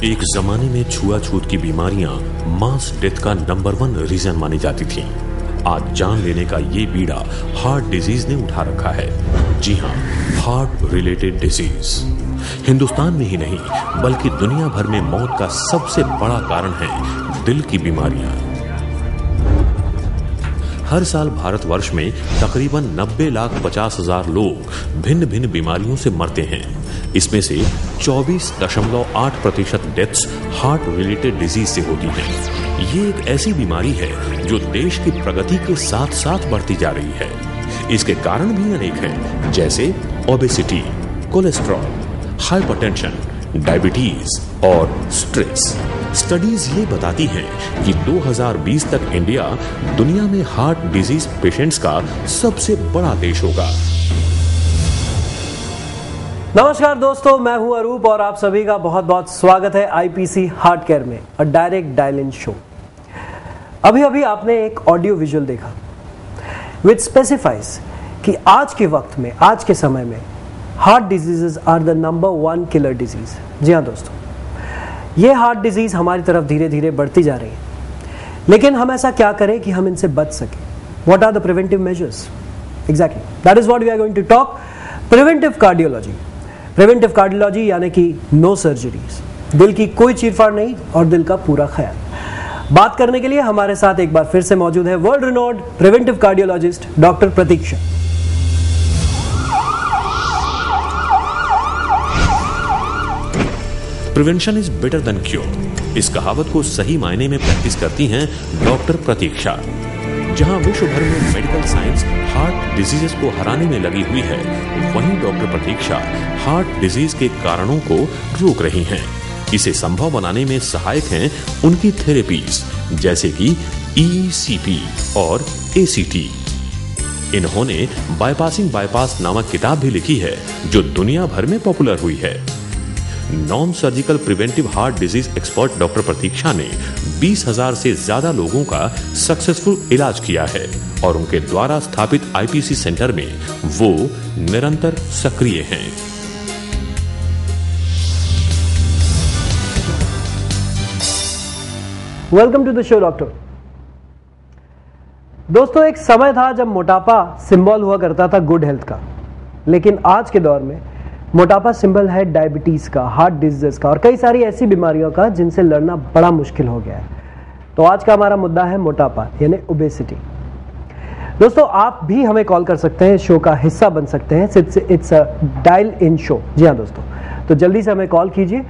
एक जमाने में छुआछूत की बीमारियां मास डेथ का नंबर 1 रीजन मानी जाती थीं। आज जान लेने का ये बीड़ा हार्ट डिजीज ने उठा रखा है। जी हां, हार्ट रिलेटेड डिजीज हिंदुस्तान में ही नहीं बल्कि दुनिया भर में मौत का सबसे बड़ा कारण है दिल की बीमारियां। हर साल भारतवर्ष में तकरीबन 90,50,000 लोग भिन्न भिन्न बीमारियों से मरते हैं। इसमें से 24.8% डेथ्स हार्ट रिलेटेड डिजीज से होती हैं। ये एक ऐसी बीमारी है जो देश की प्रगति के साथ साथ बढ़ती जा रही है। इसके कारण भी अनेक हैं, जैसे ओबेसिटी, कोलेस्ट्रॉल, हाइपरटेंशन, डायबिटीज और स्ट्रेस। स्टडीज ये बताती हैं कि 2020 तक इंडिया दुनिया में हार्ट डिजीज पेशेंट्स का सबसे बड़ा देश होगा। नमस्कार दोस्तों, मैं हूं अरूप और आप सभी का बहुत बहुत स्वागत है आईपीसी हार्ट केयर में, अ डायरेक्ट डायल इन शो। अभी अभी आपने एक ऑडियो विजुअल देखा विच स्पेसिफाइज कि आज के वक्त में, आज के समय में heart diseases are the number 1 killer disease. जी हाँ दोस्तों, ये हार्ट डिजीज हमारी तरफ धीरे धीरे बढ़ती जा रही है, लेकिन हम ऐसा क्या करें कि हम इनसे बच सकें? What are the preventive measures? Exactly that is what we are going to talk. Preventive cardiology. Preventive cardiology यानी कि नो सर्जरीज, दिल की कोई चीरफाड़ नहीं और दिल का पूरा ख्याल। बात करने के लिए हमारे साथ एक बार फिर से मौजूद है world renowned preventive cardiologist doctor Pratiksha. Prevention is better than cure, इस कहावत को सही मायने में प्रैक्टिस करती हैं डॉक्टर प्रतीक्षा। जहां विश्व भर में मेडिकल साइंस हार्ट डिजीजेस को हराने में लगी हुई है, वहीं डॉक्टर प्रतीक्षा हार्ट डिजीज के कारणों को रोक रही हैं। इसे संभव बनाने में सहायक हैं उनकी थेरेपीज, जैसे कि ECP और ACT। इन्होंने बाईपासिंग बाईपास नामक किताब भी लिखी है जो दुनिया भर में पॉपुलर हुई है। Non surgical preventive heart disease expert doctor Pratiksha ने 20,000 से ज्यादा लोगों का सक्सेसफुल इलाज किया है और उनके द्वारा स्थापित आईपीसी सेंटर में वो निरंतर सक्रिय हैं। Welcome to the show doctor. दोस्तों, एक समय था जब मोटापा सिंबल हुआ करता था गुड हेल्थ का, लेकिन आज के दौर में मोटापा सिंबल है डायबिटीज का, हार्ट डिजीज का और कई सारी ऐसी बीमारियों का जिनसे लड़ना बड़ा मुश्किल हो गया है। तो आज का हमारा मुद्दा है मोटापा यानी ओबेसिटी। दोस्तों, आप भी हमें कॉल कर सकते हैं, शो का हिस्सा बन सकते हैं। It's a dial in show. जी हाँ दोस्तों, तो जल्दी से हमें कॉल कीजिए।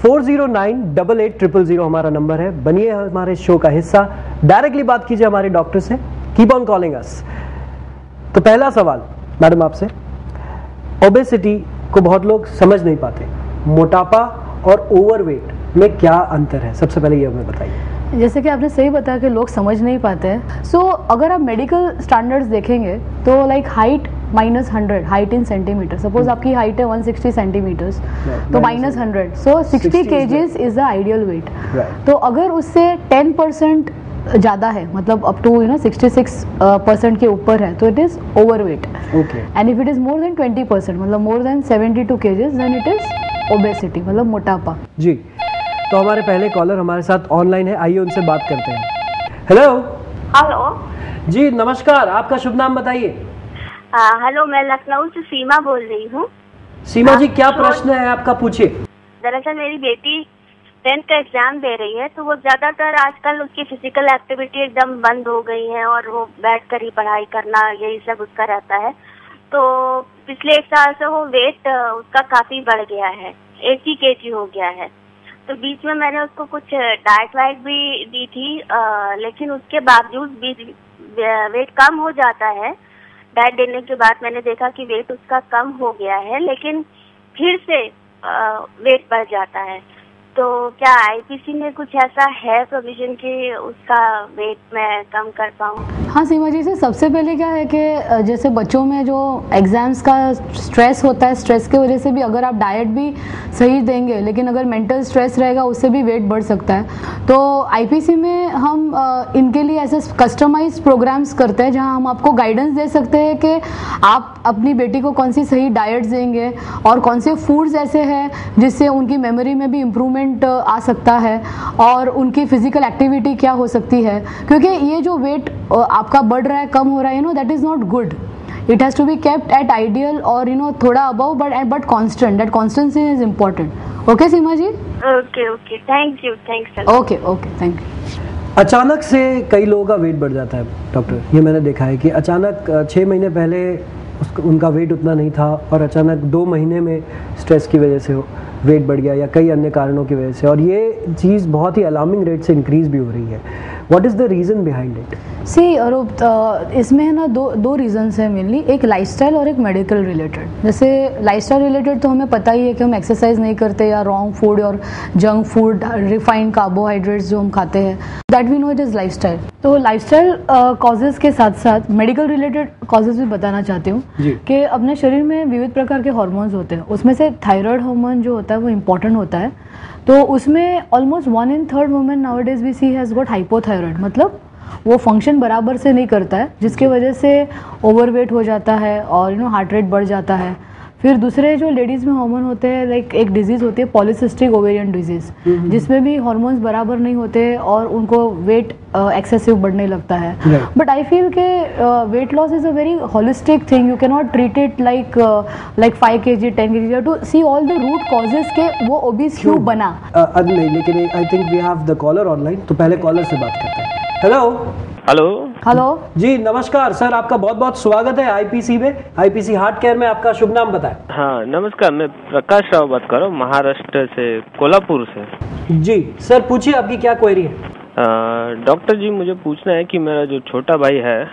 409-8800 हमारा नंबर है। बनिए हमारे शो का हिस्सा, डायरेक्टली बात कीजिए हमारे डॉक्टर से। Keep on calling us. तो पहला सवाल मैडम आपसे, ओबेसिटी को बहुत लोग समझ नहीं पाते, मोटापा और ओवरवेट में क्या अंतर है? सबसे पहले ये हमें बताइए। जैसे कि आपने सही बताया कि लोग समझ नहीं पाते हैं। सो अगर आप मेडिकल स्टैंडर्ड्स देखेंगे तो like height -100, height in centimetre. Suppose आपकी हाइट है 160 सेंटीमीटर्स, तो -100, सो 60 kgs is the ideal weight. तो अगर उससे 10% ज़्यादा है, मतलब अप टू 66% के ऊपर है, तो it is overweight. And if it is more than 20%, मतलब more than 72 kgs, then it is obesity, मतलब मोटापा। जी, तो हमारे पहले कॉलर हमारे साथ ऑनलाइन है, आइए उनसे बात करते हैं। हेलो। हेलो जी नमस्कार, आपका शुभ नाम बताइए। हेलो, मैं लखनऊ से सीमा बोल रही हूँ। सीमा जी, क्या प्रश्न है आपका, पूछिए। दरअसल मेरी बेटी 10th का एग्जाम दे रही है, तो वो ज्यादातर आजकल उसकी फिजिकल एक्टिविटी एकदम बंद हो गई है और वो बैठकर ही पढ़ाई करना, यही सब उसका रहता है। तो पिछले 1 साल से वो वेट उसका काफी बढ़ गया है, 80 kg हो गया है। तो बीच में मैंने उसको कुछ डाइट वाइट भी दी थी, लेकिन उसके बावजूद भी वेट कम हो जाता है। डाइट देने के बाद मैंने देखा कि वेट उसका कम हो गया है, लेकिन फिर से वेट बढ़ जाता है। तो क्या आईपीसी में कुछ ऐसा है प्रोविजन कि उसका वेट मैं कम कर पाऊँ? हाँ सीमा जी, से सबसे पहले क्या है कि जैसे बच्चों में जो एग्जाम्स का स्ट्रेस होता है, स्ट्रेस की वजह से भी अगर आप डाइट भी सही देंगे, लेकिन अगर मेंटल स्ट्रेस रहेगा उससे भी वेट बढ़ सकता है। तो आईपीसी में हम इनके लिए ऐसे कस्टमाइज्ड प्रोग्राम्स करते हैं जहां हम आपको गाइडेंस दे सकते हैं कि आप अपनी बेटी को कौन सी सही डाइट देंगे और कौन से फूड्स ऐसे हैं जिससे उनकी मेमोरी में भी इम्प्रूवमेंट मूवमेंट आ सकता है और उनकी फिजिकल एक्टिविटी क्या हो सकती है, क्योंकि ये जो वेट आपका बढ़ रहा है, कम हो रहा है, that is not good. It has to be kept at ideal or थोड़ा above but constant. That constancy is important. Okay, Seema ji? Okay thank you, thanks. Okay thank you. अचानक से कई लोगों का वेट बढ़ जाता है डॉक्टर, ये मैंने देखा है कि अचानक 6 महीने पहले उनका वेट उतना नहीं था और अचानक 2 महीने में स्ट्रेस की वजह से वेट बढ़ गया या कई अन्य कारणों की वजह से, और ये चीज़ बहुत ही अलार्मिंग रेट से इंक्रीज भी हो रही है. What is the reason behind it? See Arup, इसमें है ना दो रीजंस है मेनली, एक लाइफस्टाइल और एक मेडिकल रिलेटेड. जैसे लाइफस्टाइल रिलेटेड तो हमें पता ही है कि हम एक्सरसाइज नहीं करते या रॉन्ग फूड और जंक फूड, रिफाइंड कार्बोहाइड्रेट्स जो हम खाते हैं, that we know it is lifestyle. तो लाइफस्टाइल कॉजेज़ के साथ साथ मेडिकल रिलेटेड कॉजेज़ भी बताना चाहती हूँ कि अपने शरीर में विविध प्रकार के हार्मोन्स होते हैं. उसमें से थायराइड हार्मोन जो होता है वो इम्पॉर्टेंट होता है. तो उसमें almost 1/3 women nowadays we see has got hypothyroid, मतलब वो फंक्शन बराबर से नहीं करता है, जिसके वजह से ओवरवेट हो जाता है और हार्ट रेट बढ़ जाता है. फिर दूसरे जो लेडीज़ में हार्मोन होते हैं, लाइक एक डिजीज़ होती है पॉलीसिस्टिक ओवेरियन डिजीज़, जिसमें भी हार्मोन्स बराबर नहीं होते और उनको वेट एक्सेसिव बढ़ने लगता है. बट आई फील के weight loss is a very holistic thing. You can not treat it like 5 kg 10 kg to see all the root causes के वो ओबीस क्यों बना. नहीं, लेकिन I think we have the caller online, तो पहले collar से बात करते हैं. हेलो जी, नमस्कार सर, आपका बहुत बहुत स्वागत है आईपीसी में, आईपीसी हार्ट केयर में. आपका शुभ नाम बताएं. हाँ नमस्कार, मैं प्रकाश राव बात कर रहा हूँ, महाराष्ट्र से, कोल्हापुर से. जी सर, पूछिए आपकी क्या क्वेरी है. डॉक्टर जी, मुझे पूछना है कि मेरा जो छोटा भाई है,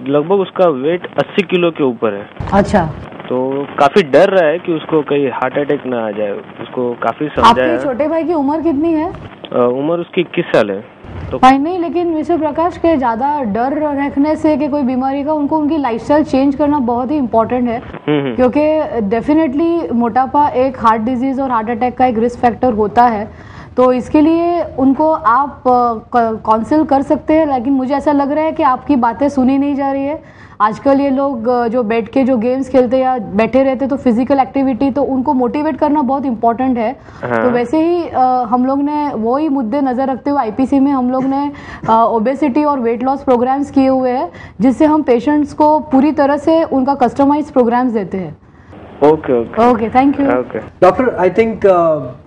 लगभग उसका वेट 80 किलो के ऊपर है. अच्छा. तो काफी डर रहा है कि उसको कहीं हार्ट अटैक ना आ जाए. उसको काफी समझाया. आपके छोटे भाई की उम्र कितनी है? उम्र उसकी 21 साल है. तो फाइन नहीं, लेकिन मिस्टर प्रकाश के ज़्यादा डर रखने से कि कोई बीमारी का, उनको उनकी लाइफस्टाइल चेंज करना बहुत ही इंपॉर्टेंट है. क्योंकि डेफिनेटली मोटापा एक हार्ट डिजीज़ और हार्ट अटैक का एक रिस्क फैक्टर होता है. तो इसके लिए उनको आप काउंसिल कर सकते हैं, लेकिन मुझे ऐसा लग रहा है कि आपकी बातें सुनी नहीं जा रही है. आजकल ये लोग जो बैठ के जो गेम्स खेलते या बैठे रहते, तो फिजिकल एक्टिविटी, तो उनको मोटिवेट करना बहुत इंपॉर्टेंट है. तो वैसे ही हम लोग ने वही मुद्दे नज़र रखते हुए आईपीसी में हम लोग ने ओबेसिटी और वेट लॉस प्रोग्राम्स किए हुए हैं, जिससे हम पेशेंट्स को पूरी तरह से उनका कस्टमाइज प्रोग्राम्स देते हैं. Okay thank you. Doctor, I think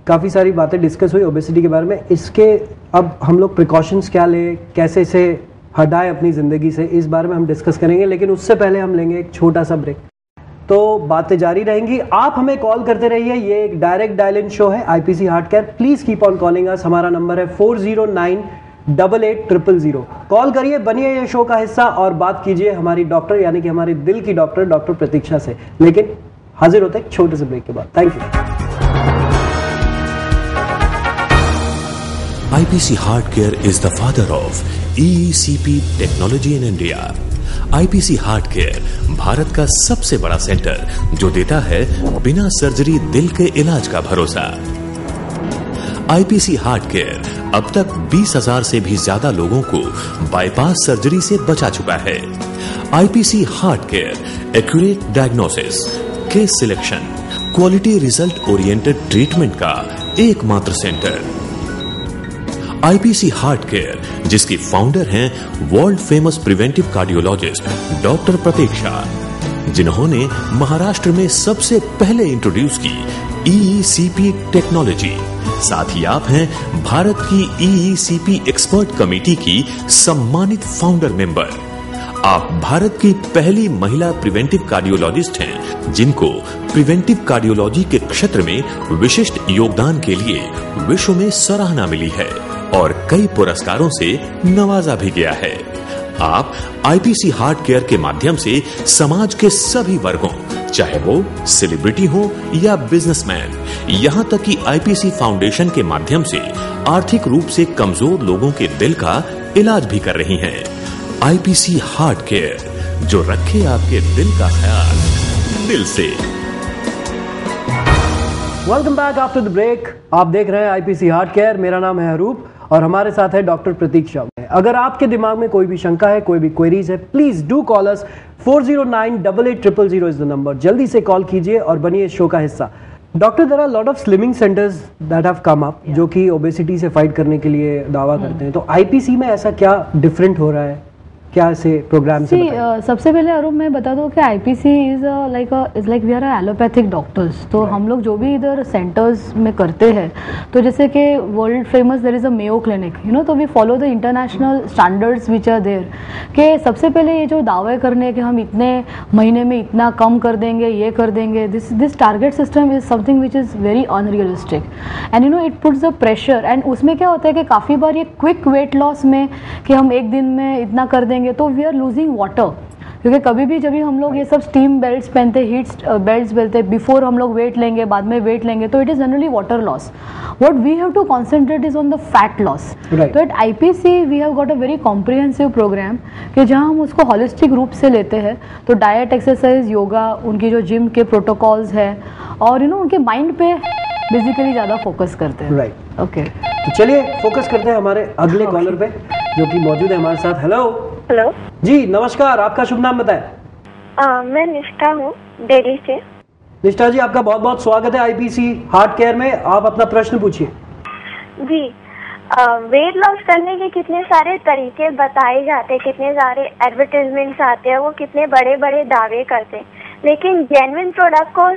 काफ़ी सारी बातें डिस्कस हुई ओबेसिटी के बारे में. इसके अब हम लोग प्रिकॉशंस क्या लें, कैसे इसे हटाएं अपनी ज़िंदगी से, इस बारे में हम डिस्कस करेंगे, लेकिन उससे पहले हम लेंगे एक छोटा सा ब्रेक. तो बातें जारी रहेंगी, आप हमें कॉल करते रहिए. ये एक डायरेक्ट डायल इन शो है IPC heart care. Please keep on calling us. हमारा नंबर है 40988800. कॉल करिए, बनिए ये शो का हिस्सा और बात कीजिए हमारी डॉक्टर, यानी कि हमारे दिल की डॉक्टर, डॉक्टर प्रतीक्षा से. लेकिन हाजिर होते एक छोटे से ब्रेक के बाद. Thank you. IPC Heart Care is the father of EECP technology in India. IPC Heart Care Bharat का सबसे बड़ा सेंटर जो देता है बिना सर्जरी दिल के इलाज का भरोसा. IPC Heart Care अब तक 20,000 से भी ज्यादा लोगों को बाईपास सर्जरी से बचा चुका है. IPC Heart Care accurate diagnosis, case selection, quality result oriented treatment का एकमात्र सेंटर. आईपीसी हार्ट केयर, जिसकी फाउंडर हैं world famous preventive cardiologist doctor Pratiksha, जिन्होंने महाराष्ट्र में सबसे पहले इंट्रोड्यूस की ईईसीपी टेक्नोलॉजी. साथ ही आप हैं भारत की ईईसीपी एक्सपर्ट कमेटी की सम्मानित फाउंडर मेंबर. आप भारत की पहली महिला प्रिवेंटिव कार्डियोलॉजिस्ट हैं, जिनको प्रिवेंटिव कार्डियोलॉजी के क्षेत्र में विशिष्ट योगदान के लिए विश्व में सराहना मिली है और कई पुरस्कारों से नवाजा भी गया है. आप आईपीसी हार्ट केयर के माध्यम से समाज के सभी वर्गों, चाहे वो सेलिब्रिटी हो या बिजनेसमैन, यहां तक कि आईपीसी फाउंडेशन के माध्यम से आर्थिक रूप से कमजोर लोगों के दिल का इलाज भी कर रही हैं. आईपीसी हार्ट केयर, जो रखे आपके दिल का ख्याल दिल से. Welcome back after the break. आप देख रहे हैं आईपीसी हार्ट केयर. मेरा नाम है हरूप और हमारे साथ है डॉक्टर प्रतीक्षा. अगर आपके दिमाग में कोई भी शंका है, कोई भी क्वेरीज है, please do call us. 40988800 is the number. जल्दी से कॉल कीजिए और बनिए शो का हिस्सा. Doctor, there are lot of slimming centres that have come up जो कि ओबेसिटी से फाइट करने के लिए दावा करते हैं, तो आईपीसी में ऐसा क्या डिफरेंट हो रहा है, क्या ऐसे प्रोग्राम से सबसे पहले अरुण मैं बता दूं कि IPC is like we are allopathic doctors. तो हम लोग जो भी इधर सेंटर्स में करते हैं, तो जैसे कि world famous there is a Mayo clinic, you know, तो we follow the international standards which are there. कि सबसे पहले ये जो दावे करने कि हम इतने महीने में इतना कम कर देंगे, ये कर देंगे, this target system is something which is very unrealistic and you know it puts the pressure. And उसमें क्या होता है कि काफ़ी बार ये क्विक वेट लॉस में कि हम एक दिन में इतना कर देंगे तो वी आर लूजिंग वाटर। क्योंकि कभी भी जब भी हम लोग ये सब स्टीम बेल्ट्स पहनते, हीट बेल्ट्स पहनते, बिफोर हम लोग वेट लेंगे, बाद में वेट लेंगे, तो it is generally water loss. What we have to concentrate is on the fat loss. तो at IPC we have got a very comprehensive program कि जहाँ हम उसको होलिस्टिक रूप से लेते हैं। तो डाइट, एक्सरसाइज, योगा, उनकी जो जिम के प्रोटोकॉल्स है और यू नो उनके माइंड पे बेसिकली ज़्यादा फोकस करते हैं। राइट, ओके, तो चलिए फोकस करते हैं हमारे अगले कॉलर पे जो कि मौजूद है हमारे साथ। हेलो हेलो जी, नमस्कार, आपका शुभ नाम बताएं। मैं निष्ठा हूँ दिल्ली से। निष्ठा जी, आपका बहुत बहुत स्वागत है आईपीसी हार्ट केयर में। आप अपना प्रश्न पूछिए। जी, वेट लॉस करने के कितने सारे तरीके बताए जाते हैं, कितने सारे एडवर्टाइजमेंट्स आते हैं, वो कितने बड़े बड़े दावे करते हैं, लेकिन जेन्युइन प्रोडक्ट को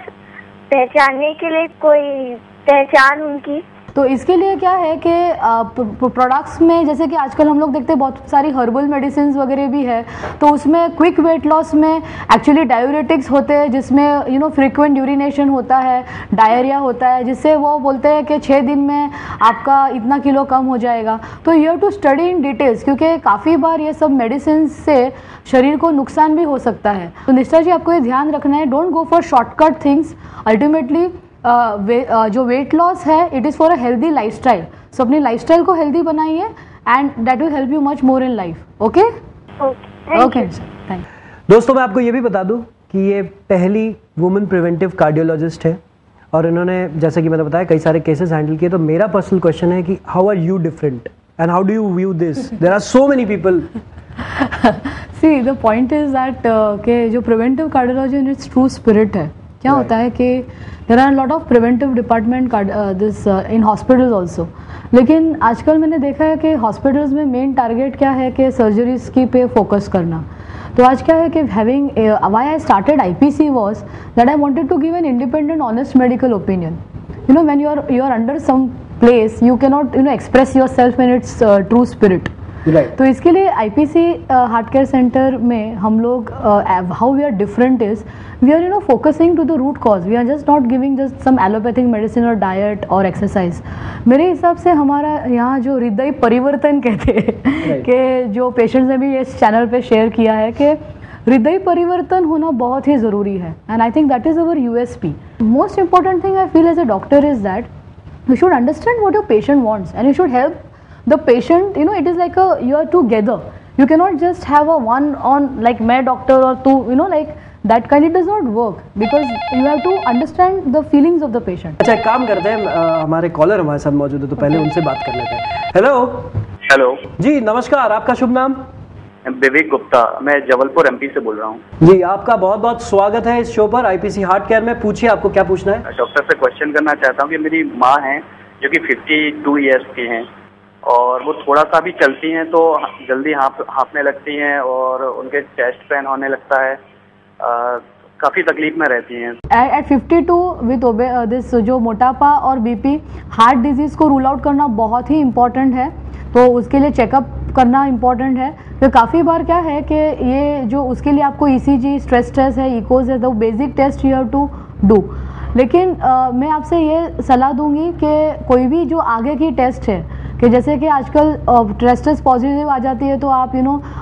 पहचानने के लिए कोई पहचान उनकी। तो इसके लिए क्या है कि प्रोडक्ट्स में जैसे कि आजकल हम लोग देखते हैं बहुत सारी हर्बल मेडिसिन वगैरह भी है, तो उसमें क्विक वेट लॉस में एक्चुअली डायूरेटिक्स होते हैं जिसमें यू नो फ्रीक्वेंट यूरिनेशन होता है, डायरिया होता है, जिससे वो बोलते हैं कि 6 दिन में आपका इतना किलो कम हो जाएगा। तो you have to study in details, क्योंकि काफ़ी बार ये सब मेडिसिन से शरीर को नुकसान भी हो सकता है। तो निष्ठा जी, आपको ये ध्यान रखना है, don't go for shortcut things. Ultimately जो वेट लॉस है it is for a healthy lifestyle. So अपनी लाइफस्टाइल को हेल्दी बनाइए and that will help you much more in life. Okay okay, thank. दोस्तों, मैं आपको ये भी बता दूं कि ये पहली वुमेन प्रिवेंटिव कार्डियोलॉजिस्ट है और इन्होंने, जैसा कि मैंने बताया, कई सारे केसेस हैंडल किए। तो मेरा पर्सनल क्वेश्चन है कि how are you different and how do you view this? There are so many people. See, the point is that के जो preventive cardiology in its true spirit है, क्या होता है कि there are lot of preventive department this in hospitals also. लेकिन आजकल मैंने देखा है कि हॉस्पिटल्स में मेन टारगेट क्या है कि सर्जरीज की पे फोकस करना। तो आज क्या है कि having why I started IPC was that I wanted to give an independent honest medical opinion. You know when you are under some place you can not express yourself in its true spirit. तो इसके लिए IPC heart care centre में हम लोग how we are different is we are focusing to the root cause. We are just not giving just some allopathic medicine और diet और exercise. मेरे हिसाब से हमारा यहाँ जो हृदय परिवर्तन कहते हैं कि जो पेशेंट्स ने भी इस चैनल पे शेयर किया है कि हृदय परिवर्तन होना बहुत ही ज़रूरी है and I think that is our USP. Most important thing I feel as a doctor is that you should understand what your patient wants and you should help the patient. It is like you are together. You cannot just have a one on like my doctor or two, like that kind. It does not work because you have to understand the feelings of the patient. अच्छा, एक काम करते हैं, हमारे collar हमारे साथ मौजूद है तो पहले उनसे बात कर लेते हैं। हेलो जी, नमस्कार, आपका शुभ नाम? विवेक गुप्ता, मैं जबलपुर एमपी से बोल रहा हूँ। जी, आपका बहुत बहुत स्वागत है इस शो पर आईपीसी हार्ट केयर में। पूछिए, आपको क्या पूछना है? डॉक्टर से क्वेश्चन करना चाहता हूँ कि मेरी माँ हैं जो कि 52 इयर्स की हैं और वो थोड़ा सा भी चलती हैं तो जल्दी हाँफने लगती हैं और उनके चेस्ट पेन होने लगता है, काफ़ी तकलीफ में रहती हैं। एट 52 विद दिस जो मोटापा और बीपी, हार्ट डिजीज़ को रूल आउट करना बहुत ही इम्पोर्टेंट है। तो उसके लिए चेकअप करना इम्पॉर्टेंट है। तो काफ़ी बार क्या है कि ये जो उसके लिए आपको ईसीजी, स्ट्रेस टेस्ट है, इकोज है, तो basic test you have to do. लेकिन मैं आपसे ये सलाह दूंगी कि कोई भी जो आगे की टेस्ट है कि जैसे कि आजकल टेस्ट पॉजिटिव आ जाती है तो आप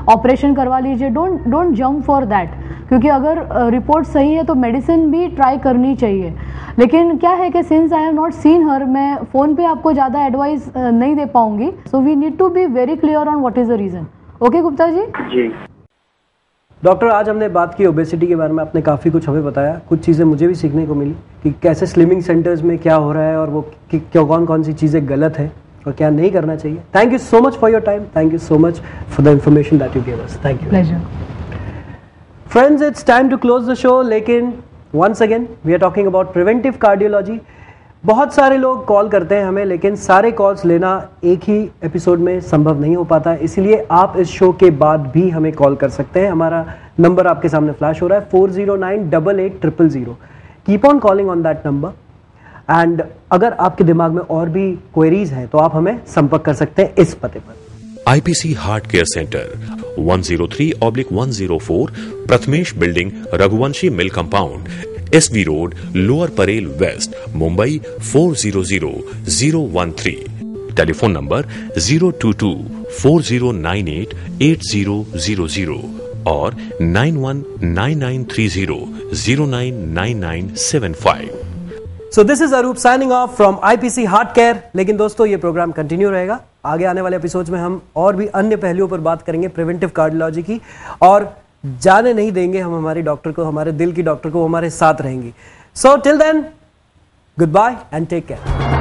ऑपरेशन करवा लीजिए। डोंट जंप फॉर दैट, क्योंकि अगर रिपोर्ट सही है तो मेडिसिन भी ट्राई करनी चाहिए। लेकिन क्या है कि since I have not seen her, मैं फ़ोन पे आपको ज़्यादा एडवाइस नहीं दे पाऊंगी। So we need to be very clear on what is the reason. Okay Gupta ji? जी डॉक्टर, आज हमने बात की ओबेसिटी के बारे में, आपने काफ़ी कुछ हमें बताया, कुछ चीज़ें मुझे भी सीखने को मिली कि कैसे स्लिमिंग सेंटर्स में क्या हो रहा है और वो कौन कौन सी चीज़ें गलत है और क्या नहीं करना चाहिए। Thank you so much for your time, thank you so much for the information that you give us. Thank you. Pleasure. Friends, it's time to close the show, लेकिन once again we are talking about preventive cardiology. बहुत सारे लोग call करते हैं हमें, लेकिन सारे calls लेना एक ही एपिसोड में संभव नहीं हो पाता है, इसलिए आप इस शो के बाद भी हमें कॉल कर सकते हैं। हमारा नंबर आपके सामने फ्लैश हो रहा है 4098880000। Keep on calling on that number and अगर आपके दिमाग में और भी क्वेरीज हैं तो आप हमें संपर्क कर सकते हैं इस पते पर। IPC heart care centre 103/104 Prathamesh building, Raghuvanshi mill compound, SV road, lower Parel west, Mumbai 400013। Telephone number 02240988000 और 919930099975। So this is Arup signing off from IPC heart care. लेकिन दोस्तों ये प्रोग्राम कंटिन्यू रहेगा। आगे आने वाले एपिसोड्स में हम और भी अन्य पहलुओं पर बात करेंगे प्रिवेंटिव कार्डियोलॉजी की, और जाने नहीं देंगे हम हमारी डॉक्टर को, हमारे दिल की डॉक्टर को, हमारे साथ रहेंगी। So till then, good bye and take care.